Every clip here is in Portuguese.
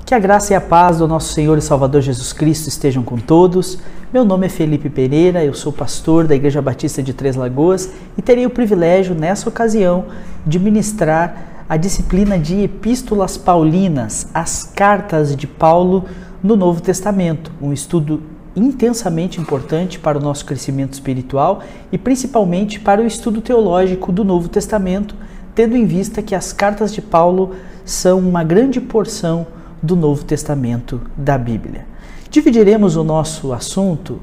Que a graça e a paz do nosso Senhor e Salvador Jesus Cristo estejam com todos. Meu nome é Felipe Pereira, eu sou pastor da Igreja Batista de Três Lagoas e terei o privilégio, nessa ocasião, de ministrar a disciplina de Epístolas Paulinas, as cartas de Paulo no Novo Testamento, um estudo intensamente importante para o nosso crescimento espiritual e principalmente para o estudo teológico do Novo Testamento, tendo em vista que as cartas de Paulo são uma grande porção do Novo Testamento da Bíblia. Dividiremos o nosso assunto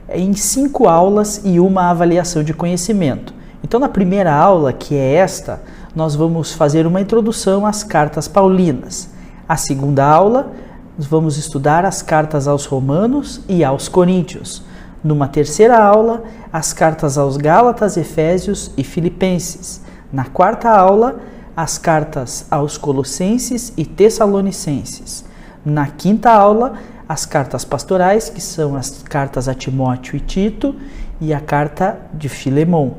em 5 aulas e uma avaliação de conhecimento. Então, na primeira aula, que é esta, nós vamos fazer uma introdução às cartas paulinas. A segunda aula, nós vamos estudar as cartas aos Romanos e aos Coríntios. Numa terceira aula, as cartas aos Gálatas, Efésios e Filipenses. Na quarta aula, as cartas aos Colossenses e Tessalonicenses. Na quinta aula, as cartas pastorais, que são as cartas a Timóteo e Tito, e a carta de Filemon.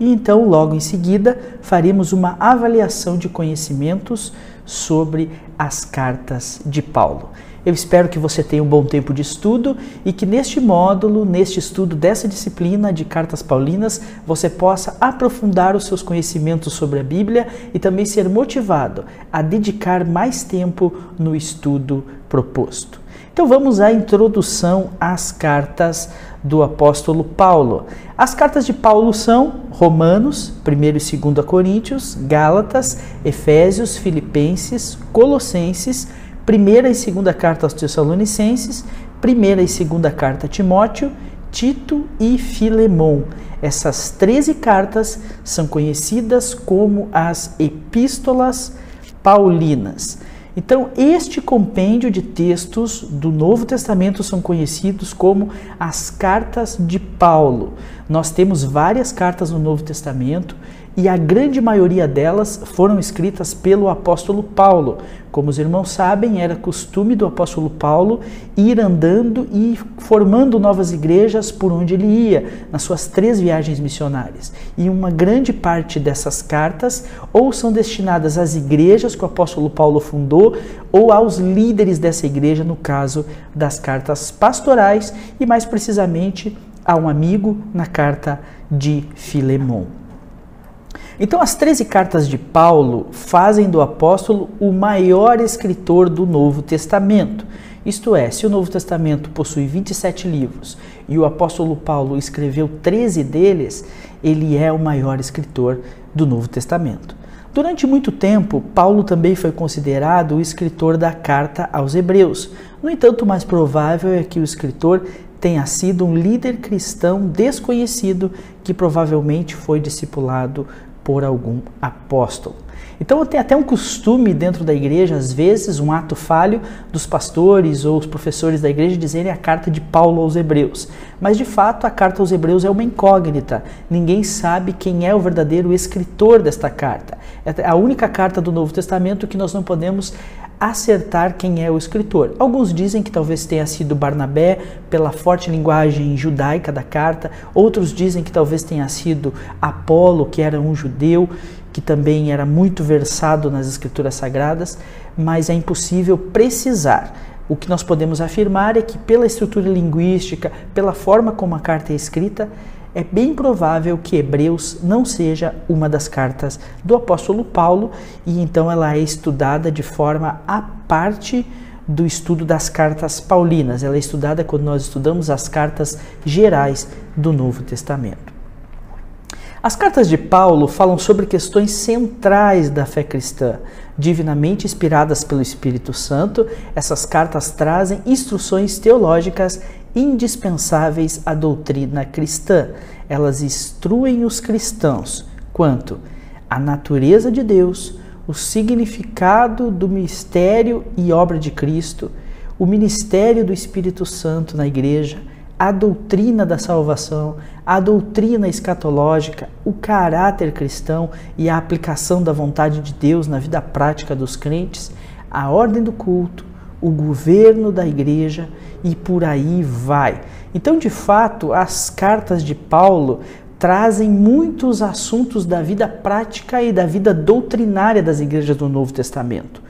E então, logo em seguida, faremos uma avaliação de conhecimentos sobre as cartas de Paulo. Eu espero que você tenha um bom tempo de estudo e que neste módulo, neste estudo dessa disciplina de cartas paulinas, você possa aprofundar os seus conhecimentos sobre a Bíblia e também ser motivado a dedicar mais tempo no estudo proposto. Então vamos à introdução às cartas do apóstolo Paulo. As cartas de Paulo são Romanos, 1 e 2 Coríntios, Gálatas, Efésios, Filipenses, Colossenses, 1ª e 2ª carta aos Tessalonicenses, 1ª e 2ª carta a Timóteo, Tito e Filemon. Essas 13 cartas são conhecidas como as Epístolas Paulinas. Então, este compêndio de textos do Novo Testamento são conhecidos como as cartas de Paulo. Nós temos várias cartas no Novo Testamento e a grande maioria delas foram escritas pelo apóstolo Paulo. Como os irmãos sabem, era costume do apóstolo Paulo ir andando e formando novas igrejas por onde ele ia, nas suas 3 viagens missionárias. E uma grande parte dessas cartas ou são destinadas às igrejas que o apóstolo Paulo fundou ou aos líderes dessa igreja, no caso das cartas pastorais e mais precisamente a um amigo na carta de Filemon. Então, as 13 cartas de Paulo fazem do apóstolo o maior escritor do Novo Testamento. Isto é, se o Novo Testamento possui 27 livros e o apóstolo Paulo escreveu 13 deles, ele é o maior escritor do Novo Testamento. Durante muito tempo, Paulo também foi considerado o escritor da carta aos Hebreus. No entanto, o mais provável é que o escritor tenha sido um líder cristão desconhecido que provavelmente foi discipulado por algum apóstolo. Então tem até um costume dentro da igreja, às vezes, um ato falho dos pastores ou os professores da igreja dizerem a carta de Paulo aos Hebreus. Mas de fato a carta aos Hebreus é uma incógnita. Ninguém sabe quem é o verdadeiro escritor desta carta. É a única carta do Novo Testamento que nós não podemos acertar quem é o escritor. Alguns dizem que talvez tenha sido Barnabé, pela forte linguagem judaica da carta. Outros dizem que talvez tenha sido Apolo, que era um judeu, que também era muito versado nas escrituras sagradas, mas é impossível precisar. O que nós podemos afirmar é que pela estrutura linguística, pela forma como a carta é escrita, é bem provável que Hebreus não seja uma das cartas do apóstolo Paulo e então ela é estudada de forma à parte do estudo das cartas paulinas. Ela é estudada quando nós estudamos as cartas gerais do Novo Testamento. As cartas de Paulo falam sobre questões centrais da fé cristã. Divinamente inspiradas pelo Espírito Santo, essas cartas trazem instruções teológicas indispensáveis à doutrina cristã. Elas instruem os cristãos quanto à natureza de Deus, o significado do mistério e obra de Cristo, o ministério do Espírito Santo na igreja, a doutrina da salvação, a doutrina escatológica, o caráter cristão e a aplicação da vontade de Deus na vida prática dos crentes, a ordem do culto, o governo da igreja e por aí vai. Então, de fato, as cartas de Paulo trazem muitos assuntos da vida prática e da vida doutrinária das igrejas do Novo Testamento.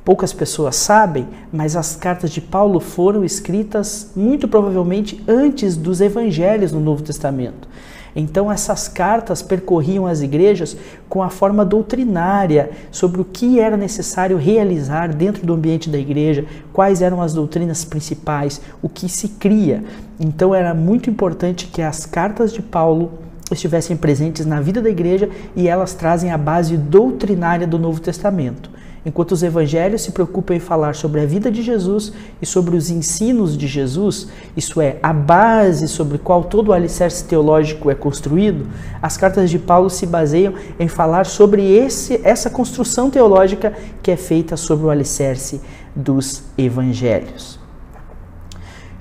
Poucas pessoas sabem, mas as cartas de Paulo foram escritas muito provavelmente antes dos evangelhos no Novo Testamento. Então essas cartas percorriam as igrejas com a forma doutrinária sobre o que era necessário realizar dentro do ambiente da igreja, quais eram as doutrinas principais, o que se cria. Então era muito importante que as cartas de Paulo estivessem presentes na vida da igreja e elas trazem a base doutrinária do Novo Testamento. Enquanto os evangelhos se preocupam em falar sobre a vida de Jesus e sobre os ensinos de Jesus, isso é, a base sobre qual todo o alicerce teológico é construído, as cartas de Paulo se baseiam em falar sobre essa construção teológica que é feita sobre o alicerce dos evangelhos.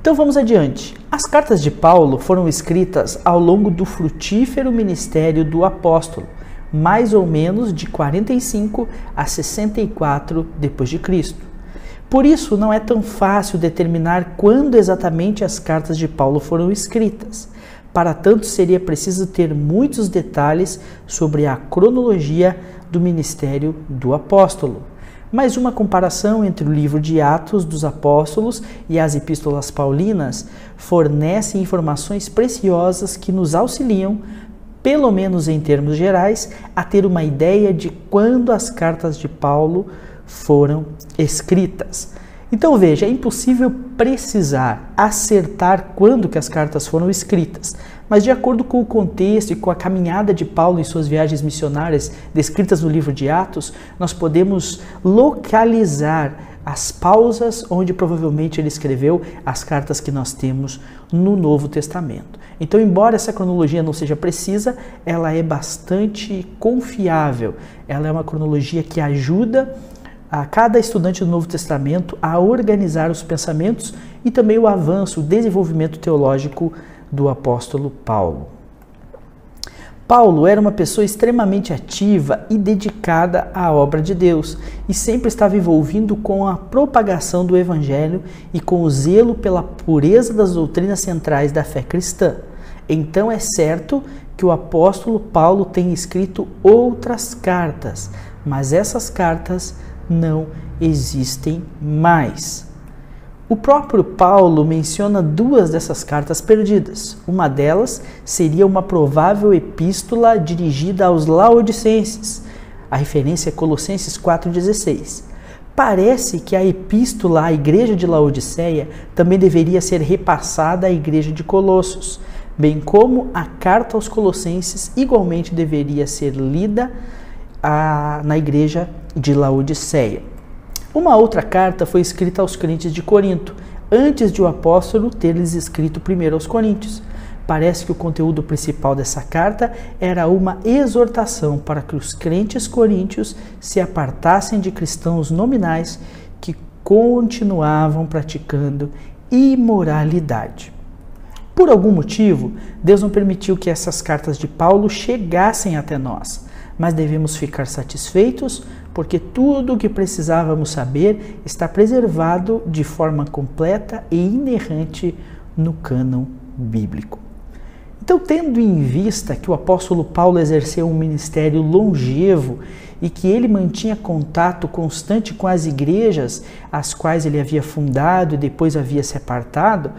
Então vamos adiante. As cartas de Paulo foram escritas ao longo do frutífero ministério do apóstolo, mais ou menos de 45 a 64 d.C. Por isso, não é tão fácil determinar quando exatamente as cartas de Paulo foram escritas. Para tanto, seria preciso ter muitos detalhes sobre a cronologia do ministério do apóstolo. Mas uma comparação entre o livro de Atos dos Apóstolos e as epístolas paulinas fornece informações preciosas que nos auxiliam, pelo menos em termos gerais, a ter uma ideia de quando as cartas de Paulo foram escritas. Então veja, é impossível precisar, acertar quando que as cartas foram escritas, mas de acordo com o contexto e com a caminhada de Paulo em suas viagens missionárias descritas no livro de Atos, nós podemos localizar as pausas onde provavelmente ele escreveu as cartas que nós temos no Novo Testamento. Então, embora essa cronologia não seja precisa, ela é bastante confiável. Ela é uma cronologia que ajuda a cada estudante do Novo Testamento a organizar os pensamentos e também o avanço, o desenvolvimento teológico do apóstolo Paulo. Paulo era uma pessoa extremamente ativa e dedicada à obra de Deus e sempre estava envolvido com a propagação do Evangelho e com o zelo pela pureza das doutrinas centrais da fé cristã. Então é certo que o apóstolo Paulo tem escrito outras cartas, mas essas cartas não existem mais. O próprio Paulo menciona duas dessas cartas perdidas. Uma delas seria uma provável epístola dirigida aos laodicenses. A referência é Colossenses 4,16. Parece que a epístola à igreja de Laodiceia também deveria ser repassada à igreja de Colossos, bem como a carta aos Colossenses igualmente deveria ser lida na igreja de Laodiceia. Uma outra carta foi escrita aos crentes de Corinto, antes de o apóstolo ter lhes escrito primeiro aos coríntios. Parece que o conteúdo principal dessa carta era uma exortação para que os crentes coríntios se apartassem de cristãos nominais que continuavam praticando imoralidade. Por algum motivo, Deus não permitiu que essas cartas de Paulo chegassem até nós, mas devemos ficar satisfeitos porque tudo o que precisávamos saber está preservado de forma completa e inerrante no cânon bíblico. Então, tendo em vista que o apóstolo Paulo exerceu um ministério longevo e que ele mantinha contato constante com as igrejas as quais ele havia fundado e depois havia se apartado,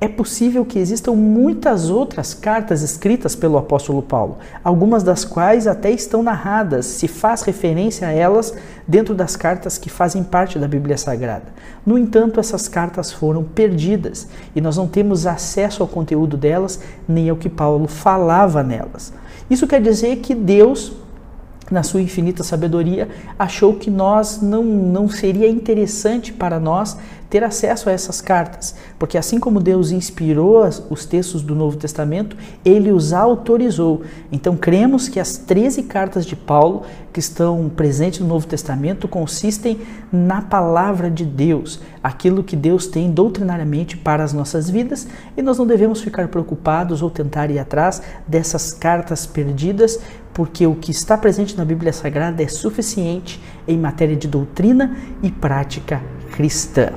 é possível que existam muitas outras cartas escritas pelo apóstolo Paulo, algumas das quais até estão narradas, se faz referência a elas dentro das cartas que fazem parte da Bíblia Sagrada. No entanto, essas cartas foram perdidas e nós não temos acesso ao conteúdo delas, nem ao que Paulo falava nelas. Isso quer dizer que Deus, na sua infinita sabedoria, achou que não seria interessante para nós ter acesso a essas cartas, porque assim como Deus inspirou os textos do Novo Testamento, Ele os autorizou. Então cremos que as 13 cartas de Paulo que estão presentes no Novo Testamento consistem na palavra de Deus, aquilo que Deus tem doutrinariamente para as nossas vidas, e nós não devemos ficar preocupados ou tentar ir atrás dessas cartas perdidas, porque o que está presente na Bíblia Sagrada é suficiente em matéria de doutrina e prática cristã.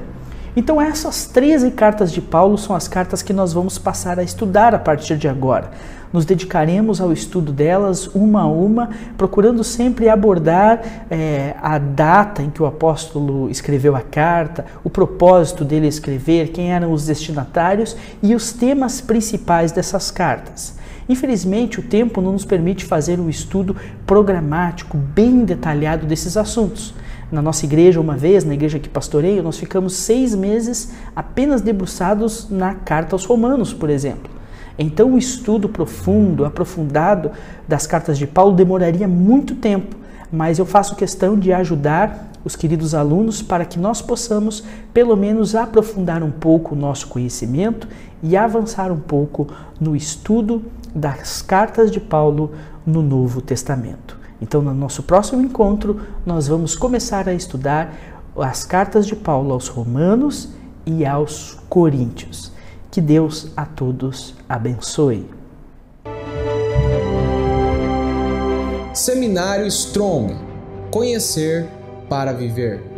Então essas 13 cartas de Paulo são as cartas que nós vamos passar a estudar a partir de agora. nos dedicaremos ao estudo delas uma a uma, procurando sempre abordar a data em que o apóstolo escreveu a carta, o propósito dele escrever, quem eram os destinatários e os temas principais dessas cartas. Infelizmente, o tempo não nos permite fazer um estudo programático, bem detalhado desses assuntos. Na nossa igreja, uma vez, na igreja que pastoreio, nós ficamos 6 meses apenas debruçados na carta aos Romanos, por exemplo. Então, o estudo profundo, aprofundado das cartas de Paulo demoraria muito tempo, mas eu faço questão de ajudar os queridos alunos para que nós possamos, pelo menos, aprofundar um pouco o nosso conhecimento e avançar um pouco no estudo das cartas de Paulo no Novo Testamento. Então, no nosso próximo encontro, nós vamos começar a estudar as cartas de Paulo aos Romanos e aos Coríntios. Que Deus a todos abençoe. Seminário Strong. Conhecer para viver.